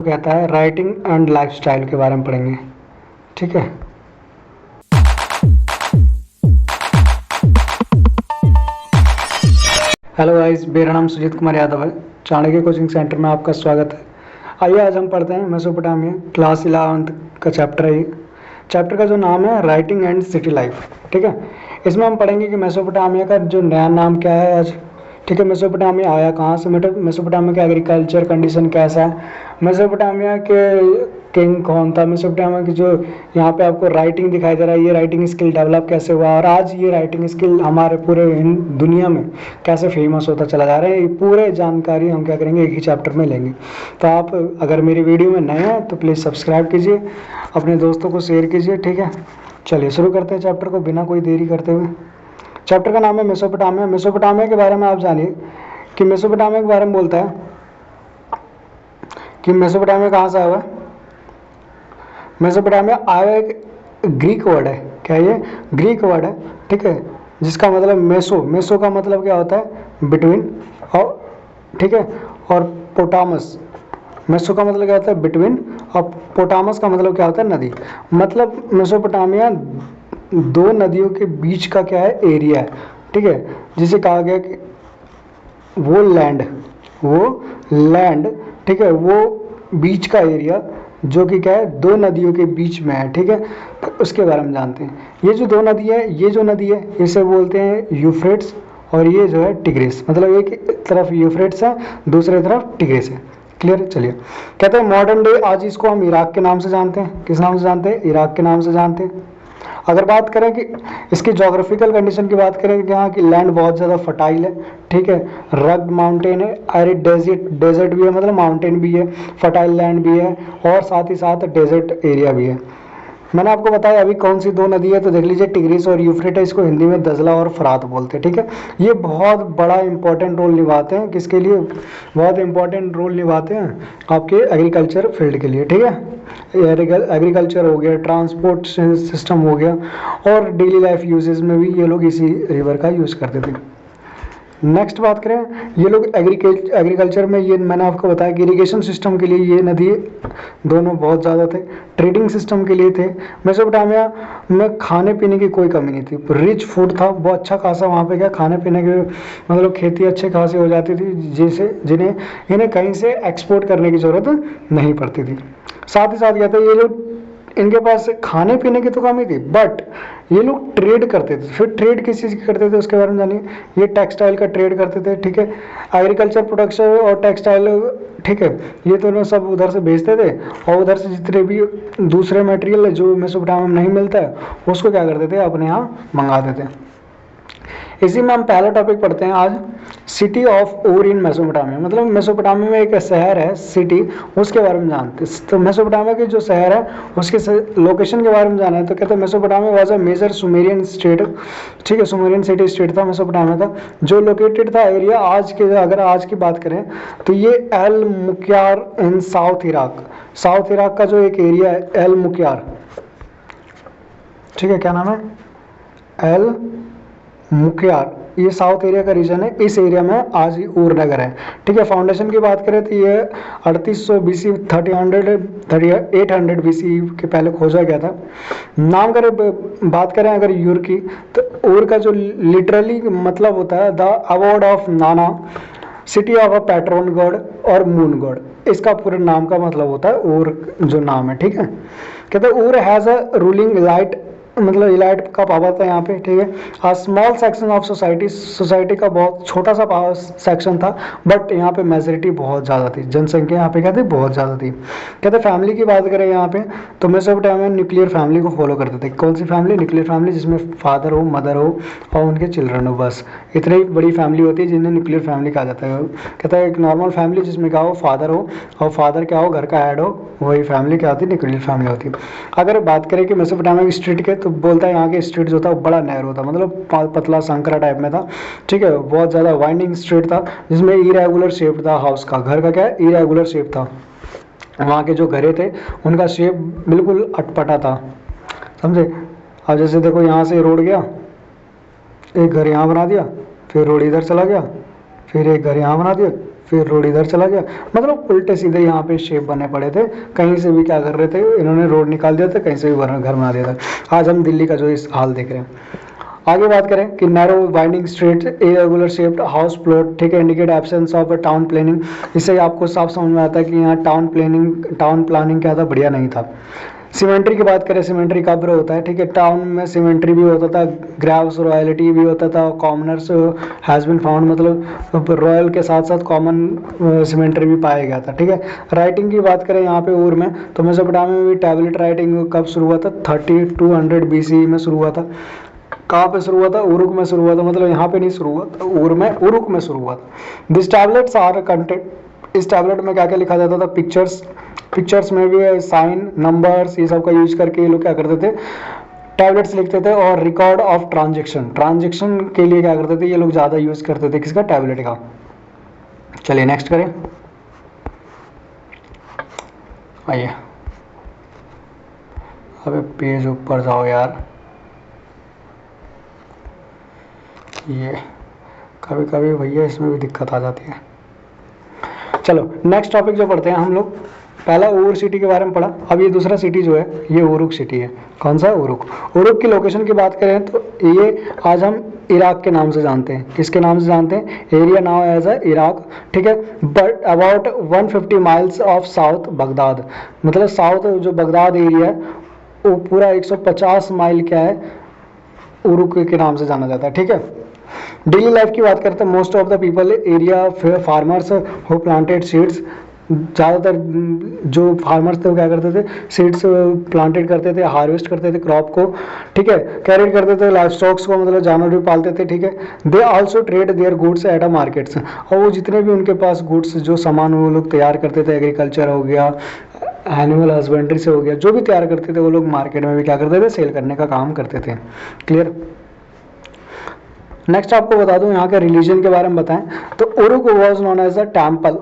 कहता है writing and lifestyle के बारे में पढ़ेंगे। ठीक है। हेलो गाइस, मेरा नाम सुजीत कुमार यादव है। चाणक्य कोचिंग सेंटर में आपका स्वागत है। आइए आज हम पढ़ते हैं मेसोपोटामिया क्लास 11th का चैप्टर है। ये चैप्टर का जो नाम है राइटिंग एंड सिटी लाइफ। ठीक है। इसमें हम पढ़ेंगे कि मेसोपोटामिया का जो नया नाम क्या है आज। ठीक है। मेसोपोटामिया आया कहाँ से, मेसोपोटामिया का एग्रीकल्चर कंडीशन कैसा है, मेसोपोटामिया के किंग कौन था, मेसोपोटामिया की जो यहाँ पे आपको राइटिंग दिखाई दे रहा है, ये राइटिंग स्किल डेवलप कैसे हुआ और आज ये राइटिंग स्किल हमारे पूरे दुनिया में कैसे फेमस होता चला जा रहा है। ये पूरे जानकारी हम क्या करेंगे एक ही चैप्टर में लेंगे। तो आप अगर मेरी वीडियो में नए हैं तो प्लीज़ सब्सक्राइब कीजिए, अपने दोस्तों को शेयर कीजिए। ठीक है। चलिए शुरू करते हैं चैप्टर को बिना कोई देरी करते हुए। चैप्टर का नाम है मेसोपोटामिया। मेसोपोटामिया के बारे में आप जानिए कि मेसोपोटामिया के बारे में बोलता है कि मेसोपोटामिया कहाँ से आया हुआ है। मेसोपोटामिया आया एक ग्रीक वर्ड है। क्या ये ग्रीक वर्ड है? ठीक है। जिसका मतलब मेसो का मतलब क्या होता है बिटवीन, और ठीक है, और पोटामस, मेसो का मतलब क्या होता है बिटवीन, और पोटामस का मतलब क्या होता है नदी। मतलब मेसोपोटामिया दो नदियों के बीच का क्या है एरिया है। ठीक है। जिसे कहा गया कि वो लैंड, ठीक है, वो बीच का एरिया जो कि क्या है दो नदियों के बीच में है। ठीक है। तो उसके बारे में जानते हैं। ये जो नदी है इसे बोलते हैं यूफ्रेट्स, और ये जो है टिग्रिस। मतलब एक तरफ यूफ्रेट्स है, दूसरी तरफ टिग्रिस है। क्लियर है। चलिए कहते हैं मॉडर्न डे आज इसको हम इराक के नाम से जानते हैं। किस नाम से जानते हैं? इराक के नाम से जानते हैं। अगर बात करें कि इसकी जोग्राफिकल कंडीशन की बात करें कि यहाँ की लैंड बहुत ज़्यादा फर्टाइल है। ठीक है। रग्ड माउंटेन है, एरिड डेजर्ट भी है, मतलब माउंटेन भी है, फर्टाइल लैंड भी है, और साथ ही साथ डेजर्ट एरिया भी है। मैंने आपको बताया अभी कौन सी दो नदी है, तो देख लीजिए टिग्रिस और यूफ्रेटिस। इसको हिंदी में दजला और फरात बोलते हैं। ठीक है। ये बहुत बड़ा इंपॉर्टेंट रोल निभाते हैं। किसके लिए? बहुत इंपॉर्टेंट रोल निभाते हैं आपके एग्रीकल्चर फील्ड के लिए। ठीक है। एग्रीकल्चर हो गया, ट्रांसपोर्ट सिस्टम हो गया, और डेली लाइफ यूजेस में भी ये लोग इसी रिवर का यूज़ करते थे। नेक्स्ट बात करें, ये लोग एग्रीकल्चर में, ये मैंने आपको बताया कि इरिगेशन सिस्टम के लिए ये नदी दोनों बहुत ज़्यादा थे, ट्रेडिंग सिस्टम के लिए थे। मेसोपोटामिया में खाने पीने की कोई कमी नहीं थी, रिच फूड था बहुत अच्छा खासा। वहाँ पे क्या खाने पीने के मतलब खेती अच्छे खासी हो जाती थी, इन्हें कहीं से एक्सपोर्ट करने की ज़रूरत नहीं पड़ती थी। साथ ही साथ कहते हैं ये लोग, इनके पास खाने पीने की तो कमी थी, बट ये लोग ट्रेड करते थे। फिर ट्रेड किस चीज़ की करते थे उसके बारे में जानिए। ये टेक्सटाइल का ट्रेड करते थे। ठीक है। एग्रीकल्चर प्रोडक्शन और टेक्सटाइल, ठीक है, ये दोनों सब उधर से भेजते थे, और उधर से जितने भी दूसरे मटेरियल है जो मेसोपोटामिया में नहीं मिलता है उसको क्या करते थे अपने यहाँ मंगाते थे। इसी में हम पहला टॉपिक पढ़ते हैं आज, सिटी ऑफ ऊर इन मेसोपोटामिया। मतलब मेसोपोटामिया में एक शहर है सिटी, उसके बारे में जानते हैं। तो मेसोपोटामिया के जो शहर है उसके लोकेशन के बारे में जाना है। तो कहते हैं Mesopotamia was a major Sumerian state. ठीक है। सुमेरियन सिटी स्टेट था मेसोपोटामिया का, जो लोकेटेड था एरिया आज के, अगर आज की बात करें तो ये एल मुक्यार इन साउथ इराक का जो एक एरिया है एल मुक्यार। ठीक है। क्या नाम है? एल मुख्यार, ये साउथ एरिया का रीजन है। इस एरिया में आज ऊर नगर है। ठीक है। फाउंडेशन की बात करें तो ये 3800 BC 800 BC के पहले खोजा गया था। नाम करें बात करें अगर ऊर की, तो ऊर का जो लिटरली मतलब होता है the award of Nana, city of a patron God और मून गॉड। इसका पूरे नाम का मतलब होता है ऊर जो नाम है। ठीक है। कहते हैं ऊर हैज़ अ रूलिंग इलाइट, मतलब इलाइट का पावर था यहाँ पे। ठीक है। आ स्मॉल सेक्शन ऑफ सोसाइटी का बहुत छोटा सा पावर सेक्शन था, बट यहाँ पे मेजोरिटी बहुत ज़्यादा थी, जनसंख्या यहाँ पे क्या थी बहुत ज़्यादा थी। कहते फैमिली की बात करें यहाँ पे, तो मेसोपोटामिया में न्यूक्लियर फैमिली को फॉलो करते थे। कौन सी फैमिली? न्यूक्लियर फैमिली, जिसमें फादर हो, मदर हो और उनके चिल्ड्रन हो, बस इतनी बड़ी फैमिली होती है जिन्हें न्यूक्लियर फैमिली कहा जाता है। कहता है एक नॉर्मल फैमिली जिसमें क्या हो फादर हो, और फादर क्या हो घर का हेड हो, वही फैमिली क्या होती है? न्यूक्लियर फैमिली होती है। अगर बात करें कि मेसोपोटामिया की स्ट्रीट के, तो बोलता है यहाँ के स्ट्रीट जो था वो बड़ा नैरो था, मतलब पतला संकरा टाइप में था। ठीक है। बहुत ज़्यादा वाइंडिंग स्ट्रीट था, जिसमें इरेगुलर शेप था हाउस का, घर का क्या है इरेगुलर शेप था। वहाँ के जो घरे थे उनका शेप बिल्कुल अटपटा था, समझे। अब जैसे देखो यहाँ से रोड गया, एक घर यहाँ बना दिया, फिर रोड इधर चला गया, फिर एक घर यहाँ बना दिया, फिर रोड इधर चला गया, मतलब उल्टे सीधे यहाँ पे शेप बने पड़े थे। कहीं से भी क्या कर रहे थे, इन्होंने रोड निकाल दिया था, कहीं से भी घर बना दिया था। आज हम दिल्ली का जो इस हाल देख रहे हैं। आगे बात करें कि narrow winding street, irregular shaped house plot, ठीक है, indicate absence of town planning. इससे आपको साफ समझ में आता है कि यहाँ टाउन प्लानिंग क्या था, बढ़िया नहीं था। सीमेंट्री की बात करें, सीमेंट्री कब होता है, ठीक है, टाउन में सीमेंट्री भी होता था, ग्राव्स रॉयल्टी भी होता था, कॉमनर्स हैज़ बिन फाउंड, मतलब रॉयल के साथ साथ कॉमन सीमेंट्री भी पाया गया था, ठीक है। राइटिंग की बात करें यहाँ पे ऊर में, तो मेसोपोटामिया में भी टैबलेट राइटिंग कब शुरू हुआ था, 3200 BCE में शुरू हुआ था। कहाँ पे शुरू हुआ था, उरुक में शुरू हुआ था, मतलब यहाँ पे नहीं शुरू हुआ था, उरुक में शुरू हुआ था। दिस टैबलेट्स आर कंटेंट, इस टैबलेट में क्या क्या लिखा जाता था, पिक्चर्स में भी साइन नंबर्स ये सब का यूज करके ये लोग क्या करते थे, टैबलेट्स लिखते थे। और रिकॉर्ड ऑफ ट्रांजेक्शन के लिए क्या करते थे ये लोग, ज़्यादा यूज करते थे किसका, टैबलेट का। चलिए नेक्स्ट करें, आइए, अबे पेज ऊपर जाओ यार, ये कभी कभी भैया इसमें भी दिक्कत आ जाती है। चलो नेक्स्ट टॉपिक जो पढ़ते हैं हम लोग, पहला उर सिटी के बारे में पढ़ा, अब ये दूसरा सिटी जो है ये उरुक सिटी है। कौन सा, उरुक की लोकेशन की बात करें तो ये आज हम इराक के नाम से जानते हैं। किसके नाम से जानते हैं, area now as a Iraq, ठीक है। But about 150 miles of south Baghdad, मतलब साउथ जो बगदाद एरिया है वो पूरा 150 माइल क्या है, उरुक के नाम से जाना जाता है, ठीक है। डेली लाइफ की बात करते हैं, most of the people area farmers who planted seeds, ज़्यादातर जो फार्मर्स थे वो क्या करते थे, सीड्स प्लांटेड करते थे, हार्वेस्ट करते थे क्रॉप को, ठीक है, कैरी करते थे लाइफ स्टॉक्स को, मतलब जानवर भी पालते थे, ठीक है। They also trade their goods at a markets, और वो जितने भी उनके पास गुड्स जो सामान वो लोग तैयार करते थे, एग्रीकल्चर हो गया, एनिमल हस्बेंड्री से हो गया, जो भी तैयार करते थे वो लोग मार्केट में भी क्या करते थे, सेल करने का काम करते थे। क्लियर। नेक्स्ट आपको बता दूं यहाँ के रिलीजन के बारे में बताएं तो Uruk was known as a temple,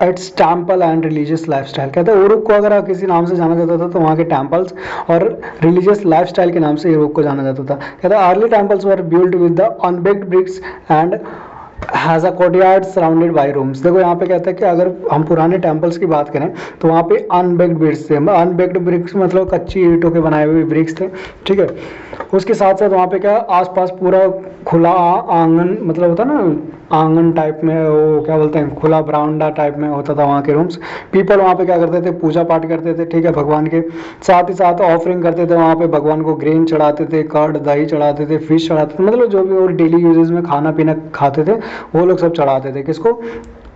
it's temple and religious lifestyle. कहते हैं उरुक को अगर किसी नाम से जाना जाता था तो वहाँ के टेम्पल्स और रिलीजियस लाइफस्टाइल के नाम से उरुक को जाना जाता था। कहते हैं early temples were built with the unbaked bricks and has a courtyard surrounded by rooms. देखो यहाँ पे कहता है कि अगर हम पुराने टेम्पल्स की बात करें तो वहाँ पे अनबेक्ड ब्रिक्स थे, अनबेक्ड ब्रिक्स मतलब कच्ची ईंटों के बनाए हुए ब्रिक्स थे, ठीक है। उसके साथ साथ वहाँ पे क्या आसपास पूरा खुला आंगन, मतलब होता ना आंगन टाइप में, वो क्या बोलते हैं, खुला बरामदा टाइप में होता था वहाँ के रूम्स। पीपल वहाँ पे क्या करते थे, पूजा पाठ करते थे, ठीक है, भगवान के साथ ही साथ ऑफरिंग करते थे वहाँ पे, भगवान को ग्रेन चढ़ाते थे, कर्ड दही चढ़ाते थे, फिश चढ़ाते थे, मतलब जो भी वो डेली यूजेस में खाना पीना खाते थे वो लोग सब चढ़ाते थे, किसको,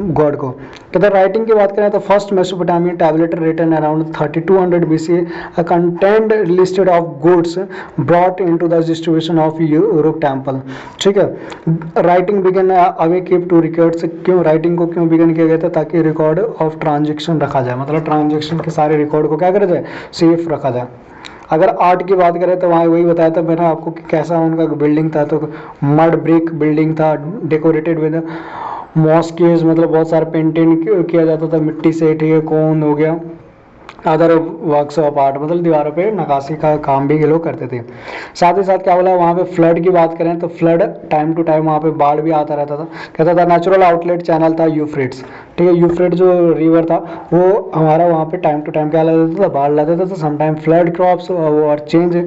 गॉड को। कहते राइटिंग की बात करें तो first Mesopotamian tablet written around 3200 BC contained listed of goods brought into the distribution of Uruk temple, ठीक है। Writing began away keep to records, क्यों राइटिंग को क्यों बिगन किया गया था, ताकि रिकॉर्ड ऑफ ट्रांजेक्शन रखा जाए, मतलब ट्रांजेक्शन के सारे रिकॉर्ड को क्या करा जाए, सेफ रखा जाए। अगर आर्ट की बात करें तो वहाँ वही बताया था मैंने आपको कि कैसा उनका बिल्डिंग था, तो मड ब्रिक बिल्डिंग था, डेकोरेटेड विद मॉस्केज, मतलब बहुत सारा पेंटिंग किया जाता था मिट्टी से, ठीक है, कौन हो गया, अदर वर्क्स ऑफ आर्ट, मतलब दीवारों पे नक्काशी का काम भी ये लोग करते थे। साथ ही साथ क्या बोला वहाँ पे फ्लड की बात करें तो फ्लड टाइम टू टाइम वहाँ पे बाढ़ भी आता रहता था। कहता था नेचुरल आउटलेट चैनल था यूफ्रेट्स, ठीक है, यूफ्रेट जो रिवर था वो हमारा वहाँ पे टाइम टू टाइम क्या लगा देता था, बाढ़ ला देता था। समटाइम फ्लड क्रॉप्स और चेंज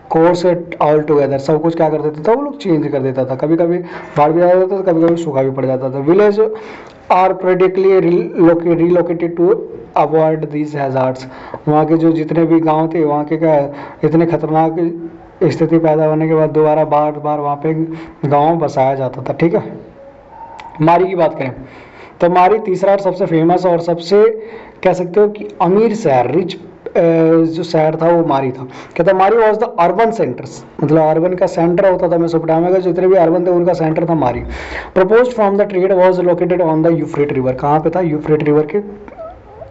कोर्स ऑल टुगेदर, सब कुछ क्या कर देता था वो लोग, चेंज कर देता था। कभी कभी बाढ़ भी आ जाता था, कभी कभी सूखा भी पड़ जाता था। Village are periodically relocated to avoid these hazards, वहाँ के जो जितने भी गांव थे वहाँ के क्या इतने खतरनाक स्थिति पैदा होने के बाद दोबारा बार बार वहाँ पे गांव बसाया जाता था, ठीक है। मारी की बात करें तो मारी तीसरा और सबसे फेमस और सबसे कह सकते हो कि अमीर शहर, रिच जो शहर था वो मारी था। कहता मारी वॉज द अर्बन सेंटर्स, मतलब अर्बन का सेंटर होता था मेसोपोटामिया का, जितने भी अर्बन थे उनका सेंटर था Mari. Proposed from the trade was located on the Euphrates river, कहाँ पे था, यूफ्रेट रिवर के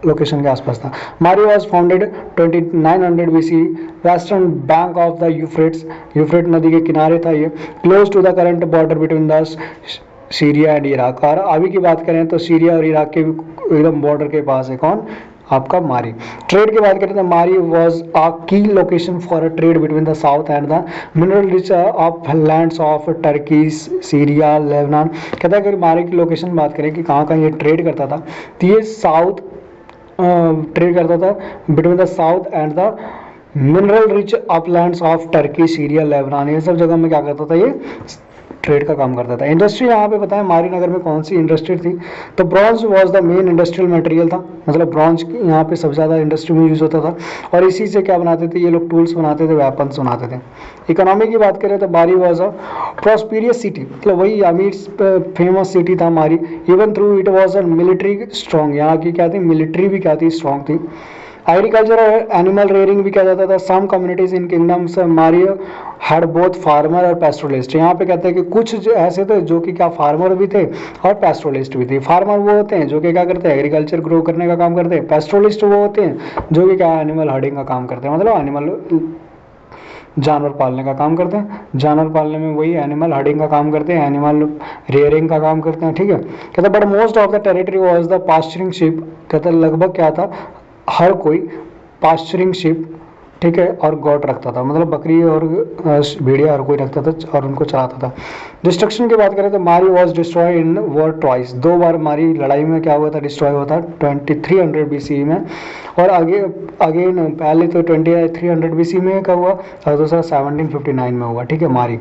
लोकेशन के आसपास था। Mari was founded 2900 BC, western bank of the Euphrates, Euphrates नदी के किनारे था ये, close to the current border between the Syria and Iraq. और अभी की बात करें तो सीरिया और इराक के भी एकदम बॉर्डर के पास है, कौन, आपका मारी। ट्रेड की बात करें तो मारी वॉज अ की location for a trade between the south and the mineral rich of lands of Turkey, Syria, Lebanon. कहता है कि मारी की लोकेशन बात करें कि कहाँ कहाँ ये ट्रेड करता था, तो ये साउथ ट्रेड करता था between the south and the mineral rich Uplands of Turkey, Syria, Lebanon, ये सब जगह में क्या करता था, ये ट्रेड का काम करता था। इंडस्ट्री यहाँ पे बताएं मारी नगर में कौन सी इंडस्ट्री थी, तो bronze was the main industrial material था, मतलब ब्रॉन्ज यहाँ पे सबसे ज़्यादा इंडस्ट्री में यूज़ होता था और इसी से क्या बनाते थे ये लोग, टूल्स बनाते थे, वेपन्स बनाते थे। इकोनॉमी की बात करें तो मारी वॉज अ प्रॉस्पेरियस सिटी, मतलब वही अमीर फेमस सिटी था मारी। Even through it was a military strong, यहाँ की क्या थी, मिलिट्री भी क्या थी, स्ट्रॉन्ग थी। एग्रीकल्चर और एनिमल रेयरिंग भी किया जाता था। Some communities in kingdoms Mario had both farmer और पेस्ट्रोलिस्ट। यहाँ पे कहते हैं कि कुछ जो ऐसे थे जो कि क्या फार्मर भी थे और पेस्ट्रोलिस्ट भी थे। फार्मर वो होते हैं जो कि क्या करते हैं, एग्रीकल्चर ग्रो करने का काम करते हैं। पेस्ट्रोलिस्ट वो होते हैं जो कि क्या एनिमल हर्डिंग का काम करते हैं, मतलब एनिमल जानवर पालने का काम करते हैं। जानवर पालने में वही एनिमल हर्डिंग का काम करते हैं, एनिमल रेयरिंग का काम करते हैं, ठीक है। कहते but most of the territory was the pasturing sheep. कहते लगभग क्या था, हर कोई पास्चरिंग शिप, ठीक है, और गॉट रखता था, मतलब बकरी और भेड़िया हर कोई रखता था और उनको चलाता था। डिस्ट्रक्शन की बात करें तो मारी was destroy in war twice. दो बार मारी लड़ाई में क्या हुआ था, डिस्ट्रॉय हुआ था 2300 BCE में, और आगे अगेन पहले तो 2300 BCE में क्या हुआ और दूसरा 1759 में हुआ, ठीक है, मारी।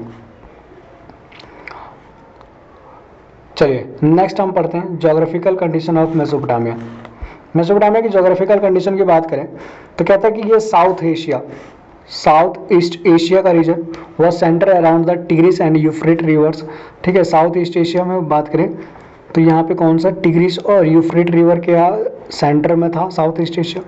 चलिए नेक्स्ट हम पढ़ते हैं geographical condition of Mesopotamia. Mesopotamia की ज्योग्राफिकल कंडीशन की बात करें तो कहता है कि ये South Asia, South East Asia का रीजन वह centre around the Tigris and Euphrates rivers, ठीक है। साउथ ईस्ट एशिया में बात करें तो यहाँ पे कौन सा, टिग्रिस और यूफ्रेट रिवर के सेंटर में था साउथ ईस्ट एशिया।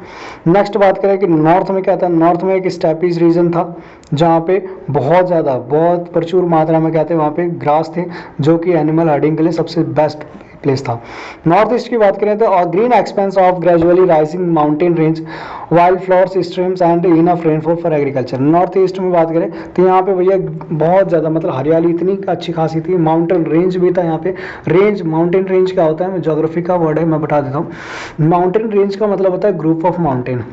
नेक्स्ट बात करें कि नॉर्थ में क्या था, नॉर्थ में एक स्टेपीज रीजन था जहाँ पे बहुत ज़्यादा, बहुत प्रचुर मात्रा में क्या थे, वहाँ पे ग्रास थे जो कि एनिमल हर्डिंग के लिए सबसे बेस्ट प्लेस था। नॉर्थ ईस्ट की बात करें तो green expense of gradually rising mountain range, wild flowers, streams and enough rainfall for agriculture. North east में बात करें तो यहाँ पे भैया बहुत ज़्यादा, मतलब हरियाली इतनी अच्छी खासी थी। माउंटेन रेंज भी था यहाँ पे। रेंज, माउंटेन रेंज क्या होता है, ज्योग्राफी का वर्ड है, मैं बता देता हूँ। माउंटेन रेंज का मतलब होता है ग्रुप ऑफ माउंटेन।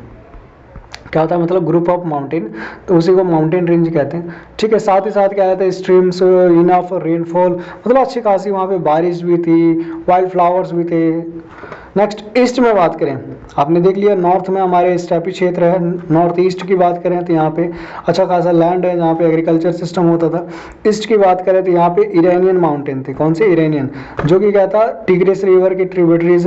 क्या होता है, मतलब ग्रुप ऑफ माउंटेन, तो उसी को माउंटेन रेंज कहते हैं, ठीक है। साथ ही साथ क्या कहते हैं, स्ट्रीम्स, इनफ रेनफॉल, मतलब अच्छी खासी वहाँ पे बारिश भी थी, वाइल्ड फ्लावर्स भी थे। नेक्स्ट ईस्ट में बात करें, आपने देख लिया नॉर्थ में हमारे स्टेपी क्षेत्र है। नॉर्थ ईस्ट की बात करें तो यहाँ पे अच्छा खासा लैंड है जहाँ पे एग्रीकल्चर सिस्टम होता था। ईस्ट की बात करें तो यहाँ पे इरेनियन माउंटेन थे। कौन से, इरेनियन, जो कि क्या था, टिग्रिस रिवर की ट्रिब्यूटरीज,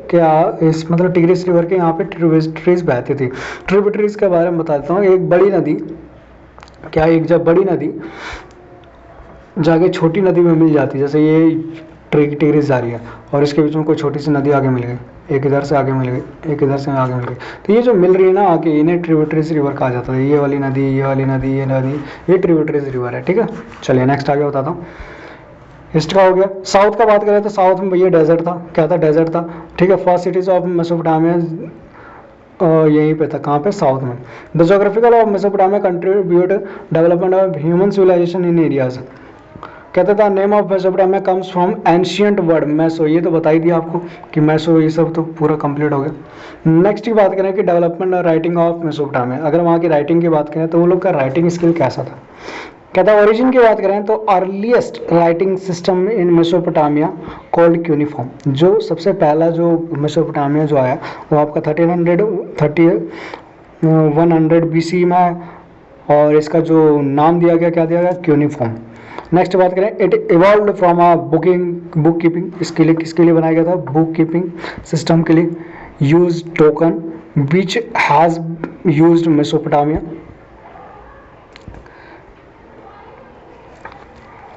क्या इस मतलब टिग्रिस रिवर के यहाँ पे ट्रिब्यूटरीज बहती थी। ट्रिब्यूटरीज के बारे में बता देता हूँ। एक बड़ी नदी, क्या एक जब बड़ी नदी जाके छोटी नदी में मिल जाती, जैसे ये टिग्रिस जा रही है और इसके बीच में कोई छोटी सी नदी आगे मिल गई, एक इधर से आगे मिल गई, एक इधर से आगे मिल गई, तो ये जो मिल रही है ना आगे, इन्हें ट्रिब्यूटरीज रिवर कहा जाता है। ये वाली नदी, ये वाली नदी, ये नदी, ये ट्रिब्यूटरीज रिवर है, ठीक है। चलिए नेक्स्ट आगे बताता हूँ। ईस्ट का हो गया। साउथ का बात करें तो साउथ में भैया डेजर्ट था। क्या था, डेजर्ट था, ठीक है। फर्स्ट सिटीज ऑफ मेसोपोटामिया यहीं पे था, कहाँ पे, साउथ में। The geographical of Mesopotamia contribute development of human civilisation in areas. कहता था name of Mesopotamia comes from ancient word meso, ये तो बता ही दिया आपको कि मैसो, ये सब तो पूरा कंप्लीट हो गया। नेक्स्ट की बात करें कि डेवलपमेंट और राइटिंग ऑफ मेसोपोटामिया, अगर वहाँ की राइटिंग की बात करें तो वो लोग का राइटिंग स्किल कैसा था। कहता है ओरिजिन की बात करें तो earliest writing system in Mesopotamia called cuneiform, जो सबसे पहला जो मेसोपोटामिया जो आया वो आपका 100 BC में है और इसका जो नाम दिया गया, क्या दिया गया, क्यूनिफॉर्म। नेक्स्ट बात करें, it evolve from a book keeping, किसके लिए बनाया गया था, बुक कीपिंग सिस्टम के लिए। Use token which has used Mesopotamia,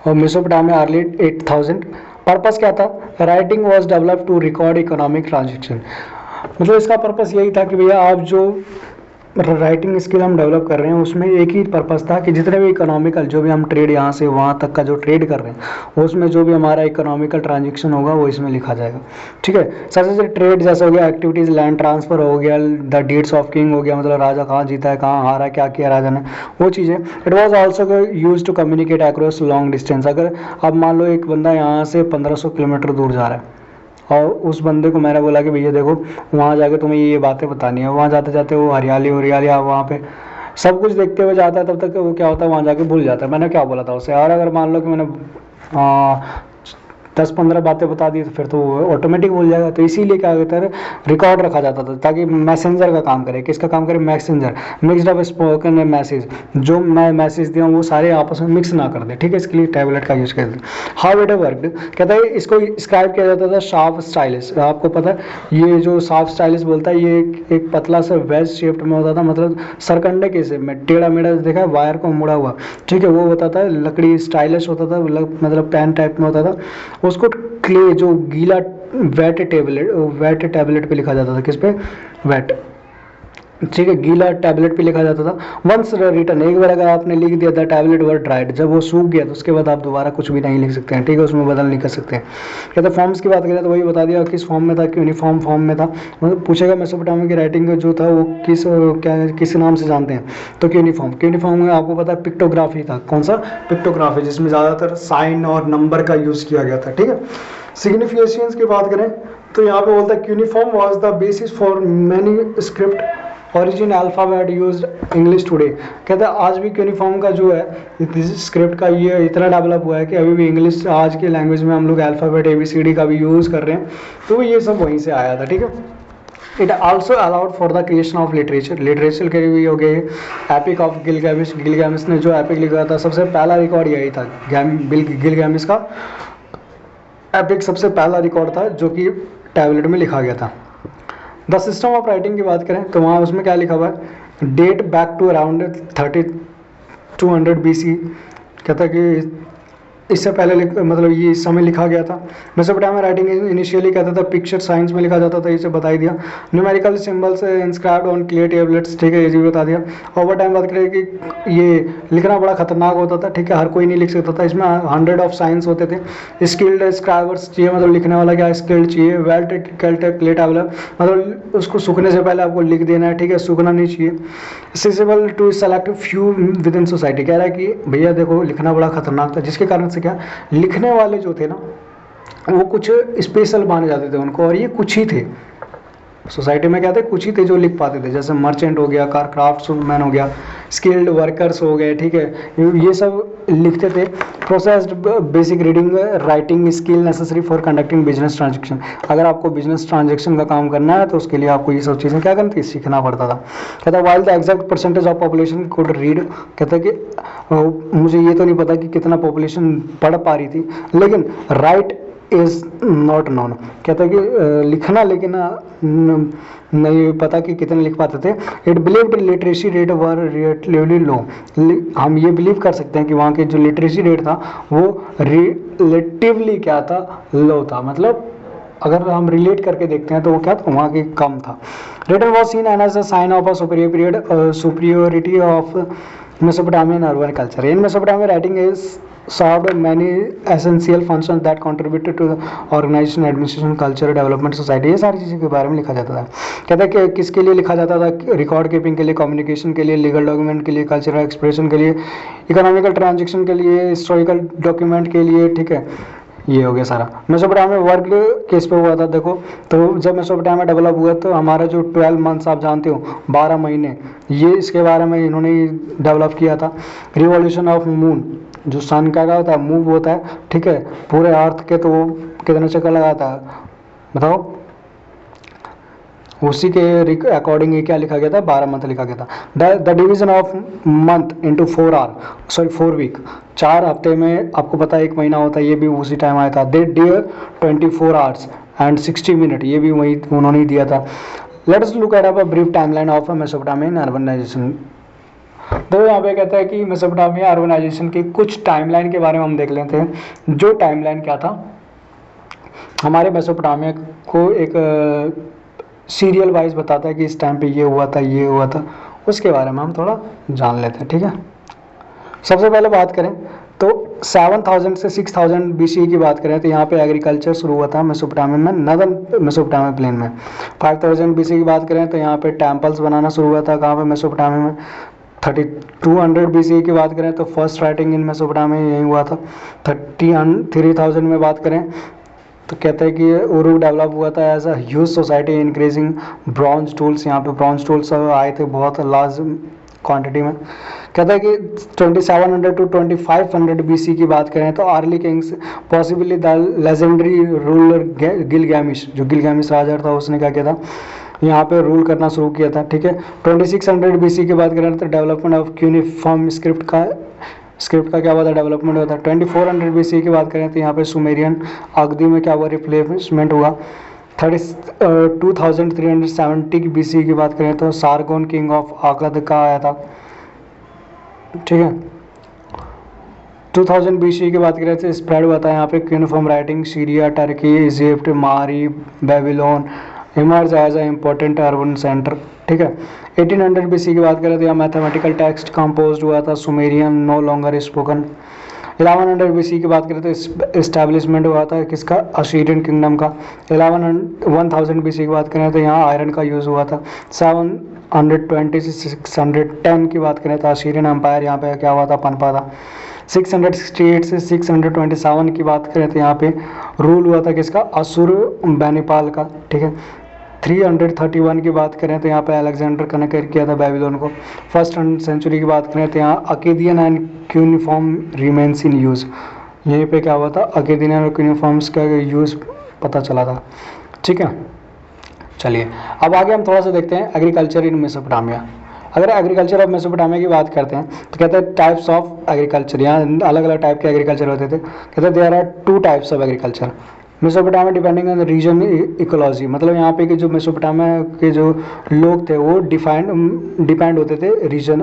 और मेसोपोटामिया अर्ली 8000। पर्पस क्या था, writing was developed to record economic transaction, मतलब इसका पर्पस यही था कि भैया आप जो राइटिंग स्किल हम डेवलप कर रहे हैं उसमें एक ही पर्पस था कि जितने भी इकोनॉमिकल, जो भी हम ट्रेड यहाँ से वहाँ तक का जो ट्रेड कर रहे हैं उसमें जो भी हमारा इकोनॉमिकल ट्रांजेक्शन होगा वो इसमें लिखा जाएगा, ठीक है। सबसे ट्रेड जैसे हो गया, एक्टिविटीज़, लैंड ट्रांसफर हो गया, द डीड्स ऑफ किंग हो गया, मतलब राजा कहाँ जीता है, कहाँ हारा, क्या किया राजा ने, वो चीज़ें। It was also use to communicate across long distance. अगर अब मान लो एक बंदा यहाँ से 1500 किलोमीटर दूर जा रहा है और उस बंदे को मैंने बोला कि भैया देखो वहाँ जाके तुम्हें ये बातें बतानी है। वहाँ जाते जाते वो हरियाली हरियाली वहाँ पे सब कुछ देखते हुए जाता है, तब तक वो क्या होता है वहाँ जाके भूल जाता है मैंने क्या बोला था उसे। और अगर मान लो कि मैंने 10-15 बातें बता दी तो फिर तो वो ऑटोमेटिक भूल जाएगा। तो इसीलिए क्या होता है रिकॉर्ड रखा जाता था ताकि मैसेंजर का काम करे। किसका काम करे? Messenger, mixed up spoken message, जो मैं मैसेज दिया हूँ वो सारे आपस में मिक्स ना कर दे, ठीक है। इसके लिए टैबलेट का यूज़ करते हैं। हाउ इट वर्कड, कहता है इसको स्क्राइब किया जाता था शार्प स्टाइलिश। आपको पता है ये जो शार्प स्टाइलिश बोलता है ये एक पतला सा वेज शेप्ड में होता था, मतलब सरकंडे के शेप में, टेढ़ा मेढ़ा देखा है वायर को मुड़ा हुआ, ठीक है। वो होता था, लकड़ी स्टाइलिश होता था, मतलब पेन टाइप में होता था। उसको क्ले जो गीला वेट टैबलेट पे लिखा जाता था। किस पे? वेट, ठीक है, गीला टैबलेट पे लिखा जाता था। वंस रिटर्न, एक बार अगर आपने लिख दिया था टैबलेट वर ड्राइड, जब वो सूख गया तो उसके बाद आप दोबारा कुछ भी नहीं लिख सकते हैं, ठीक है, उसमें बदल नहीं कर सकते हैं। कहते फॉर्म्स की बात करें तो वही बता दिया किस फॉर्म में था, यूनिफॉर्म फॉर्म में था। मतलब पूछेगा मेसोपोटामिया की राइटिंग जो था वो किस नाम से जानते हैं, तो यूनिफॉर्म में आपको पता है पिक्टोग्राफी था। कौन सा? पिक्टोग्राफी, जिसमें ज़्यादातर साइन और नंबर का यूज़ किया गया था, ठीक है। सिग्निफिकेशंस की बात करें तो यहाँ पे बोलता है uniform was the basis for many script origin alphabet used English today. कहता है आज भी यूनिफॉर्म का जो है स्क्रिप्ट का ये इतना डेवलप हुआ है कि अभी भी इंग्लिश आज के लैंग्वेज में हम लोग अल्फ़ाबेट ABCD का भी यूज़ कर रहे हैं, तो ये सब वहीं से आया था, ठीक है। It also allowed for the creation of literature के लिए भी हो गए। एपिक ऑफ गिलगामेश ने जो एपिक लिखा था सबसे पहला रिकॉर्ड यही था, गिलगामेश का एपिक सबसे पहला रिकॉर्ड था जो कि टैबलेट में लिखा गया था। द सिस्टम ऑफ राइटिंग की बात करें तो वहाँ उसमें क्या लिखा हुआ है, date back to around 3200 BC। कहता है कि इससे पहले मतलब ये इस समय लिखा गया था। मेसोपोटामिया राइटिंग इनिशियली कहता था पिक्चर साइंस में लिखा जाता था, इसे बता ही दिया। Numerical symbols inscribed on clear tablets, ठीक है, ये भी बता दिया। ओवर टाइम बात करें कि ये लिखना बड़ा खतरनाक होता था, ठीक है, हर कोई नहीं लिख सकता था। इसमें 100 ऑफ साइंस होते थे। स्किल्ड स्क्राइबर्स चाहिए, मतलब लिखने वाला क्या स्किल्ड चाहिए। वेल क्लियर टेबलर, मतलब उसको सूखने से पहले आपको लिख देना है, ठीक है, सूखना नहीं चाहिए। Accessible to select few within society, कह रहा है कि भैया देखो लिखना बड़ा खतरनाक था, जिसके कारण से क्या लिखने वाले जो थे ना वो कुछ स्पेशल माने जाते थे उनको, और ये कुछ ही थे सोसाइटी में, क्या थे, कुछ ही थे जो लिख पाते थे। जैसे मर्चेंट हो गया, कार क्राफ्ट्समैन हो गया, स्किल्ड वर्कर्स हो गए, ठीक है, ये सब लिखते थे। Processed basic reading writing skill necessary for conducting business transaction. अगर आपको बिजनेस ट्रांजेक्शन का काम करना है तो उसके लिए आपको ये सब चीज़ें क्या करनी थी, सीखना पड़ता था। कहता है while the exact percentage of population could read, कहता है कि मुझे ये तो नहीं पता कि कितना पॉपुलेशन पढ़ पा रही थी, लेकिन राइट इज नॉट नोन। कहता है कि लिखना लेकिन नहीं पता कि कितने लिख पाते थे। It believed literacy rate were relatively low. हम ये बिलीव कर सकते हैं कि वहाँ के जो लिटरेसी रेट था वो रिलेटिवली क्या था, लो था। मतलब अगर हम रिलेट करके देखते हैं तो वो क्या था, वहाँ के कम था। Written was seen as a sign of a superiority of Mesopotamian urban culture. In Mesopotamia, writing is solved many essential functions that contributed to the organization, administration, culture, development, society। ये सारी चीज़ों के बारे में लिखा जाता था। कहता है कि किसके लिए लिखा जाता था, रिकॉर्ड कीपिंग के लिए, कम्युनिकेशन के लिए, लीगल डॉक्यूमेंट के लिए, कल्चरल एक्सप्रेशन के लिए, इकोनॉमिकल ट्रांजेक्शन के लिए, हिस्टोरिकल डॉक्यूमेंट के लिए, ठीक है। ये हो गया सारा। मेसोपोटामिया वर्क केस पे हुआ था, देखो तो जब मेसोपोटामिया डेवलप हुआ तो हमारा जो 12 मंथ्स आप जानते हो 12 महीने, ये इसके बारे में इन्होंने डेवलप किया था। रिवॉल्यूशन ऑफ मून, जो सन का क्या होता है, मूव होता है, ठीक है, पूरे अर्थ के, तो वो कितने चक्कर लगाता है बताओ, उसी के अकॉर्डिंग ये क्या लिखा गया था, 12 मंथ लिखा गया था। The division of month into 4 week, 4 हफ्ते में आपको पता है 1 महीना होता है, ये भी उसी टाइम आया था। They dear 24 hours and 60 minute, ये भी वही उन्होंने ही दिया था। Let us look at a brief timeline of Mesopotamian urbanisation. तो यहाँ पे कहता है कि मेसोपोटामिया अर्बनाइजेशन की कुछ टाइमलाइन के बारे में हम देख लेते हैं। जो टाइमलाइन क्या था, हमारे मेसोपोटामिया को एक सीरियल वाइज बताता है कि इस टाइम पे ये हुआ था, ये हुआ था, उसके बारे में हम थोड़ा जान लेते हैं, ठीक है। सबसे पहले बात करें तो 7000 से 6000 BCE की बात करें तो यहाँ पे एग्रीकल्चर शुरू हुआ था मेसोपोटामिया में, नदर्न मेसोपोटामिया प्लेन में। 5000 BCE की बात करें तो यहाँ पे टेम्पल्स बनाना शुरू हुआ था, कहाँ पे, मेसोपोटामिया में। 3200 BCE की बात करें तो फर्स्ट राइटिंग इन मेसोपोटामिया यही हुआ था। 3000 में बात करें तो कहते हैं कि उरुक डेवलप हुआ था as a huge society increasing bronze tools. यहाँ पे ब्रॉन्ज टूल्स आए थे बहुत लार्ज क्वांटिटी में। कहता है कि 2700 टू 2500 बीसी की बात करें तो early Kings possibly the legendary ruler Gilgamesh, जो गिलगामेश राजा था उसने क्या किया था, यहाँ पे रूल करना शुरू किया था। ठीक है, 2600 बीसी की बात करें तो डेवलपमेंट ऑफ क्यूनिफॉर्म स्क्रिप्ट का क्या हुआ था, डेवलपमेंट हुआ था। 2400 बीसी की बात करें तो यहाँ पे सुमेरियन अगदी में क्या हुआ, रिप्लेसमेंट हुआ। 2370 बीसी की बात करें तो सारगोन किंग ऑफ आकद का आया था। ठीक है, 2000 बीसी की बात करें तो स्प्रेड हुआ था यहाँ पे uniform writing, Syria, Turkey, Egypt, Mari, Babylon emerge as a important urban centre. ठीक है, 1800 बीसी की बात करें तो यहाँ मैथमेटिकल टेक्स्ट कंपोज हुआ था, Sumerian no longer spoken. 1100 BC की बात करें तो इस्टेब्लिशमेंट हुआ था किसका, अशीरियन किंगडम का। 1000 बीसी की बात करें तो यहाँ आयरन का यूज़ हुआ था। 720 से 610 की बात करें तो अशीरियन एम्पायर यहाँ पे क्या हुआ था, पनपा था। 668 से 627 की बात करें तो यहाँ पे रूल हुआ था किसका, असुर बैनिपाल का। ठीक है, 331 की बात करें तो यहाँ पे अलेक्जेंडर कनेक्ट किया था बेबीलोन को। फर्स्ट सेंचुरी की बात करें तो यहाँ Akkadian and cuneiform remains in use, यहीं पे क्या हुआ था, अकेदियन और क्यूनिफॉर्म्स का यूज़ पता चला था। ठीक है, चलिए अब आगे हम थोड़ा सा देखते हैं एग्रीकल्चर इन मेसोपोटामिया। अगर एग्रीकल्चर ऑफ मेसोपोटामिया की बात करते हैं तो कहते हैं टाइप्स ऑफ एग्रीकल्चर, यहाँ अलग अलग टाइप के एग्रीकल्चर होते थे। कहते हैं there are 2 types of agriculture Mesopotamia depending on the region ecology. मतलब यहाँ पे के जो मेसोपोटामिया के जो लोग थे वो डिपेंड होते थे रीजन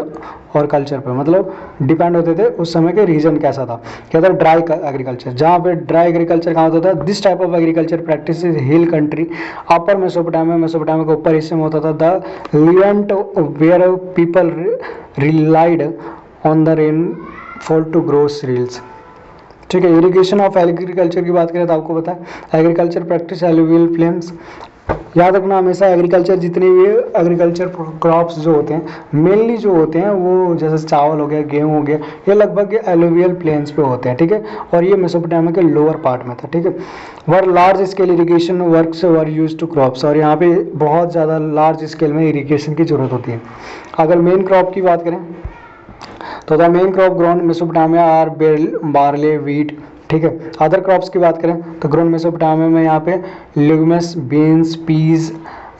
और कल्चर पे, मतलब डिपेंड होते थे उस समय के रीजन कैसा था। कहता है ड्राई एग्रीकल्चर, जहाँ पे ड्राई एग्रीकल्चर कहाँ होता था, this type of agriculture practice is hill country upper Mesopotamia के ऊपर हिस्से में होता था। The Levant where people relied on the rainfall to grow cereals. ठीक है, इरिगेशन ऑफ एग्रीकल्चर की बात करें तो आपको पता है एग्रीकल्चर प्रैक्टिस एलुवियल प्लेन्स। याद रखना हमेशा एग्रीकल्चर जितने भी एग्रीकल्चर क्रॉप्स जो होते हैं मेनली जो होते हैं वो जैसे चावल हो गया, गेहूं हो गया, ये लगभग एलुवियल प्लेन्स पे होते हैं। ठीक है, और ये मेसोपोटामिया के लोअर पार्ट में था। ठीक है, were large scale irrigation works were use to crops, और यहाँ पे बहुत ज़्यादा लार्ज स्केल में इरीगेशन की जरूरत होती है। अगर मेन क्रॉप की बात करें तो the main crop grown Mesopotamia are barley, wheat. ठीक है, अदर क्रॉप्स की बात करें तो ग्रोन मेसोपोटामिया में यहाँ पे legumes, beans, peas,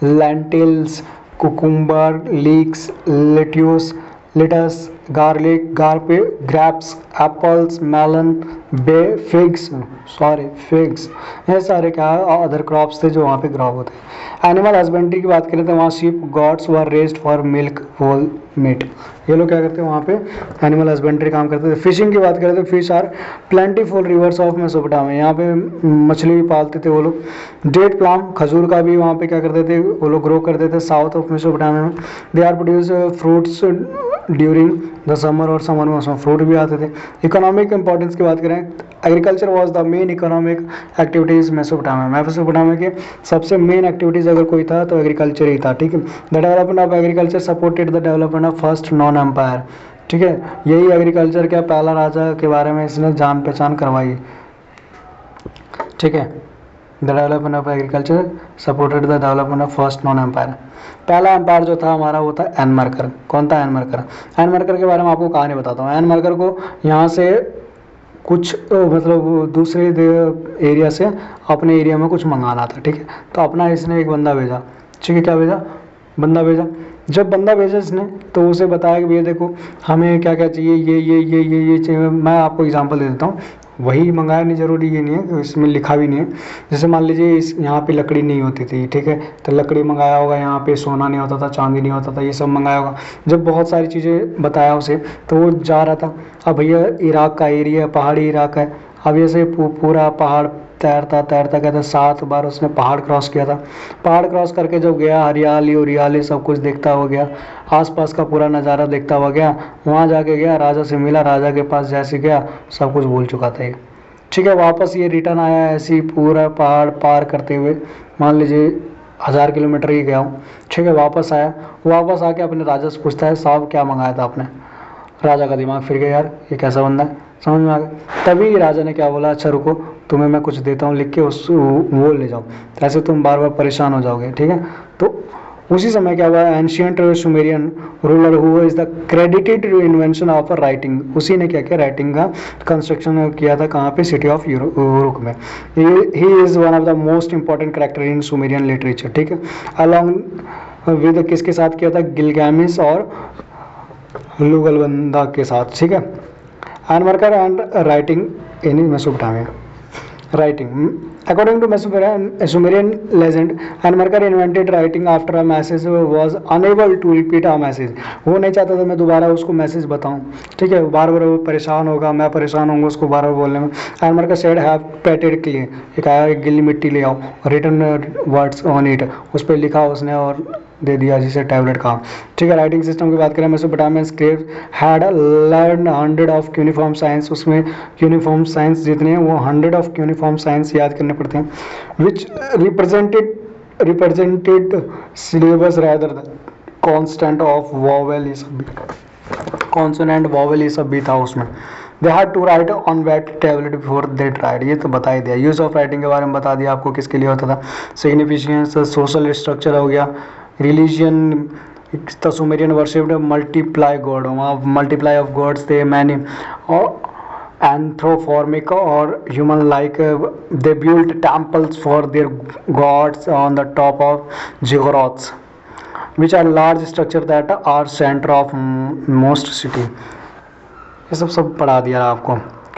lentils, cucumber, leeks, lettuce, lettuce, garlic, grape, grapes, apples, melon, figs, ये सारे क्या अदर क्रॉप्स थे जो वहाँ पे ग्रो होते हैं। एनिमल हस्बेंड्री की बात करें तो वहाँ sheep goats were raised for milk, wool, meat. ये लोग क्या करते हैं वहाँ पे एनिमल हस्बेंड्री काम करते थे। फिशिंग की बात करें तो fish are plentiful rivers of Mesopotamia, यहाँ पे मछली भी पालते थे वो लोग। डेट प्लाम, खजूर का भी वहाँ पे क्या करते थे वो लोग ग्रो करते थे साउथ ऑफ मेसोपोटामिया में। They are produce fruits during the summer, और समर में उसमें फ्रूट भी आते थे। इकोनॉमिक इंपॉर्टेंस की बात करें agriculture was the main economic activities Mesopotamia के सबसे मेन एक्टिविटीज अगर कोई था तो एग्रीकल्चर ही था। ठीक है, the development of agriculture supported the development of first known empire. ठीक है, यही एग्रीकल्चर क्या पहला राजा के बारे में इसने जान पहचान करवाई। ठीक है, the development of agriculture supported the development of first known empire. पहला एम्पायर जो था हमारा वो था एनमर्कर। कौन था एनमर्कर? एनमर्कर के बारे में आपको कहानी बताता हूँ। एनमर्कर को यहाँ से कुछ मतलब दूसरे एरिया से अपने एरिया में कुछ मंगाना था। ठीक है, तो अपना इसने एक बंदा भेजा। ठीक है, क्या भेजा? बंदा भेजा। जब बंदा भेजा इसने तो उसे बताया कि भैया देखो हमें क्या क्या चाहिए, ये चाहिए। मैं आपको एग्जांपल दे देता हूँ, वही मंगाया नहीं जरूरी ये नहीं है, इसमें लिखा भी नहीं है। जैसे मान लीजिए इस यहाँ पे लकड़ी नहीं होती थी, ठीक है, तो लकड़ी मंगाया होगा, यहाँ पे सोना नहीं होता था, चांदी नहीं होता था, ये सब मंगाया होगा। जब बहुत सारी चीज़ें बताया उसे तो वो जा रहा था। अब भैया इराक का एरिया, पहाड़ी इराक है। अब ऐसे पूरा पहाड़ तैरता तैरता कहते 7 बार उसने पहाड़ क्रॉस किया था। पहाड़ क्रॉस करके जब गया हरियाली उरियाली सब कुछ देखता हो गया, आसपास का पूरा नज़ारा देखता हुआ गया। वहाँ जाके गया, राजा से मिला, राजा के पास जैसे गया सब कुछ भूल चुका था ये। ठीक है, वापस ये रिटर्न आया ऐसे ही पूरा पहाड़ पार करते हुए, मान लीजिए 1000 किलोमीटर ही गया हूँ। ठीक है, वापस आया, आके अपने राजा से पूछता है साहब क्या मंगाया था आपने? राजा का दिमाग फिर गया, यार ये कैसा बंदा है, समझ में आ गया। तभी राजा ने क्या बोला, अच्छा रुको तुम्हें मैं कुछ देता हूँ लिख के, उस वो ले जाओ, तो ऐसे तुम बार बार परेशान हो जाओगे, ठीक है। तो उसी समय क्या हुआ, ancient Sumerian ruler who is the credited invention of writing, उसी ने क्या किया, राइटिंग का कंस्ट्रक्शन किया था, कहाँ पे, सिटी ऑफ यूरुक में। He is one of the most important character in Sumerian literature, ठीक है। अलॉन्ग विद किसके साथ किया था, गिलगामेश और लुगलबंदा के साथ, ठीक है। Enmerkar and writing in Mesopotamia. Writing. According to Sumerian legend, Anmarkar invented writing after a message was unable to repeat a message. वो नहीं चाहता था मैं दोबारा उसको मैसेज बताऊं, ठीक है, बार बार वो परेशान होगा, मैं परेशान होऊंगा उसको बार बार बोलने में। Anmarkar said have painted clay, एक आया एक गिल्ली मिट्टी ले आओ, written words on it, उस पर लिखा उसने और दे दिया, जिसे टैबलेट कहा, ठीक है। राइटिंग सिस्टम की बात करें, Mesopotamian script had learn 100 of uniform science, उसमें यूनिफॉर्म साइंस जितने हैं वो 100 ऑफ यूनिफॉर्म साइंस याद करने पड़ते हैं, which represented syllabus rather the constant of vowel, ये सब भी कॉन्सोनेंट वॉवेल ये सब भी था उसमें। They had to write on wet tablet before they tried, ये तो बता ही दिया। यूज़ ऑफ राइटिंग के बारे में बता दिया आपको किसके लिए होता था। सिग्निफिकेंस, सोशल स्ट्रक्चर हो गया, religion, the Sumerian worshipped multiply God, वहाँ मल्टीप्लाई ऑफ गॉड्स थे मैनी, और anthropomorphic or human like, they built temples for their gods on the top of ziggurats, which are large structure that are center of most city। ये सब पढ़ा दिया आपको।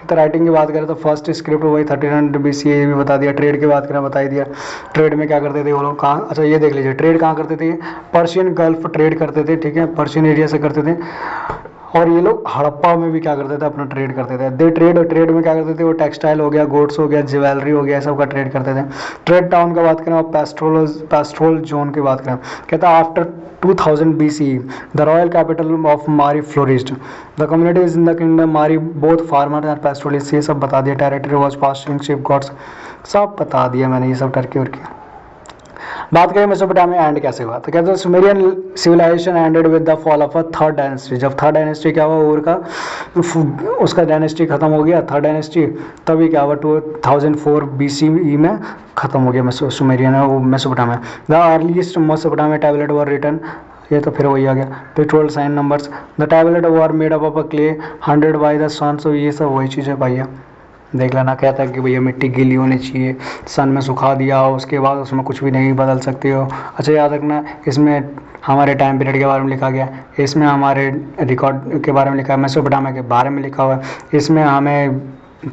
तो writing की बात करें तो फर्स्ट स्क्रिप्ट वही 1300 BC, ये भी बता दिया। ट्रेड की बात करें बता ही दिया, ट्रेड में क्या करते थे वो लोग, कहाँ, अच्छा ये देख लीजिए, ट्रेड कहाँ करते थे, पर्शियन गल्फ ट्रेड करते थे, ठीक है, पर्शियन एरिया से करते थे। और ये लोग हड़प्पा में भी क्या करते थे, अपना ट्रेड करते थे। दे ट्रेड, और ट्रेड में क्या करते थे वो, टेक्सटाइल हो गया, गोड्स हो गया, ज्वेलरी हो गया, सब का ट्रेड करते थे। ट्रेड टाउन का बात करें और पेस्ट्रोल जोन की बात करें, कहता है after 2000 BC the royal capital of Mari flourished, the communities in the kingdom Mari both farmer and pastoralist, ये सब बता दिया। Territory was passing ship gods, सब बता दिया मैंने, ये सब टर्की और की। बात करें मेसोपोटामिया एंड कैसे हुआ, तो कहते हैं Sumerian civilisation ended with the fall of a third dynasty. जब थर्ड डायनेस्टी क्या हुआ, ऊर का उसका डायनेस्टी खत्म हो गया, थर्ड डायनेस्टी, तभी क्या हुआ 2004 BC में खत्म हो गया सुमेरियन वो Mesopotamia. The earliest Mesopotamia tablet were written, ये तो फिर वही आ गया, petrol sign numbers, the tablet were made up of a clay 100 by the sun, so ये सब वही चीज़ें भैया देख लेना। कहता है कि भैया मिट्टी गीली होनी चाहिए, सन में सुखा दिया, उसके बाद उसमें कुछ भी नहीं बदल सकते हो। अच्छा याद रखना, इसमें हमारे टाइम पीरियड के बारे में लिखा गया, इसमें हमारे रिकॉर्ड के बारे में लिखा है, मेसोपोटामिया के बारे में लिखा हुआ है, इसमें हमें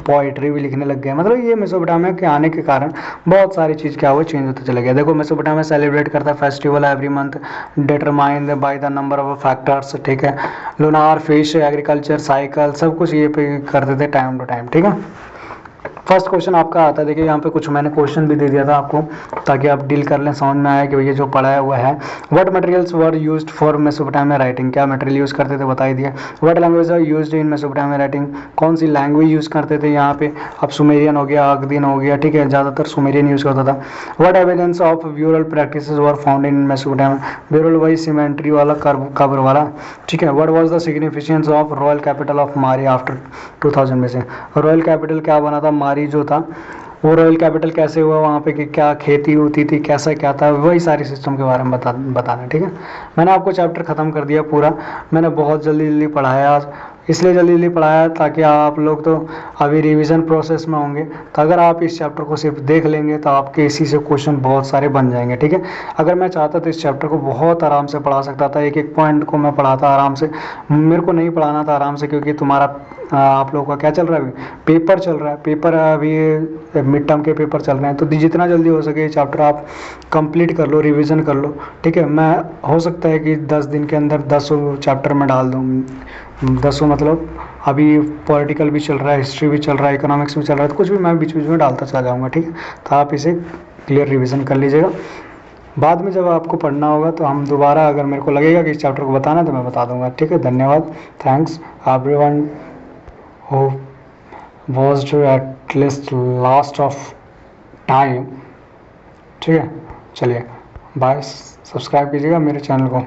पोइट्री भी लिखने लग गए। मतलब ये मेसोपोटामिया के आने के कारण बहुत सारी चीज़ क्या हुआ, चेंज होते चले गया। देखो मेसोपोटामिया सेलिब्रेट करता है festival every month determined by the number of factors, ठीक है, लूनार, फिश, एग्रीकल्चर साइकिल, सब कुछ ये पे करते थे टाइम टू टाइम, ठीक है। फर्स्ट क्वेश्चन आपका आता है, देखिए यहाँ पे कुछ मैंने क्वेश्चन भी दे दिया था आपको, ताकि आप डील कर लें, समझ में आया कि भैया जो पढ़ा है वो है। What materials were used for Mesopotamia writing, क्या मटेरियल यूज़ करते थे बता ही दिया। What language are used in Mesopotamia writing, कौन सी लैंग्वेज यूज़ करते थे यहाँ पे, अब सुमेरियन हो गया, अकदीन हो गया, ठीक है, ज़्यादातर सुमेरियन यूज़ करता था। What evidence of burial practices were found in Mesopotamia, burial वही सीमेंट्री वाला, कब्र वाला, ठीक है। What was the significance of royal capital of मारी आफ्टर 2000 में से, रॉयल कैपिटल क्या बना था, मारी जो था वो रॉयल कैपिटल कैसे हुआ, वहाँ पे कि क्या खेती होती थी, कैसा क्या था, वही सारी सिस्टम के बारे में बताना, ठीक है। मैंने आपको चैप्टर ख़त्म कर दिया पूरा, मैंने बहुत जल्दी पढ़ाया आज, इसलिए जल्दी पढ़ाया ताकि आप लोग तो अभी रिवीजन प्रोसेस में होंगे, तो अगर आप इस चैप्टर को सिर्फ देख लेंगे तो आपके इसी से क्वेश्चन बहुत सारे बन जाएंगे, ठीक है। अगर मैं चाहता तो इस चैप्टर को बहुत आराम से पढ़ा सकता था, एक एक पॉइंट को मैं पढ़ाता आराम से, मेरे को नहीं पढ़ाना था आराम से, क्योंकि तुम्हारा आप लोगों का क्या चल रहा है, अभी पेपर चल रहा है, पेपर अभी मिड टर्म के पेपर चल रहे हैं, तो जितना जल्दी हो सके ये चैप्टर आप कंप्लीट कर लो, रिवीजन कर लो, ठीक है। मैं हो सकता है कि 10 दिन के अंदर 10 चैप्टर में डाल दूँ, 10 मतलब अभी पॉलिटिकल भी चल रहा है, हिस्ट्री भी चल रहा है, इकोनॉमिक्स भी चल रहा है, तो कुछ भी मैं बीच बीच में डालता चला जाऊँगा, ठीक है। तो आप इसे क्लियर रिवीजन कर लीजिएगा, बाद में जब आपको पढ़ना होगा तो हम दोबारा, अगर मेरे को लगेगा कि इस चैप्टर को बताना तो मैं बता दूंगा, ठीक है। धन्यवाद, thanks everyone who watched at least last of time, ठीक है। चलिए बाय, सब्सक्राइब कीजिएगा मेरे चैनल को।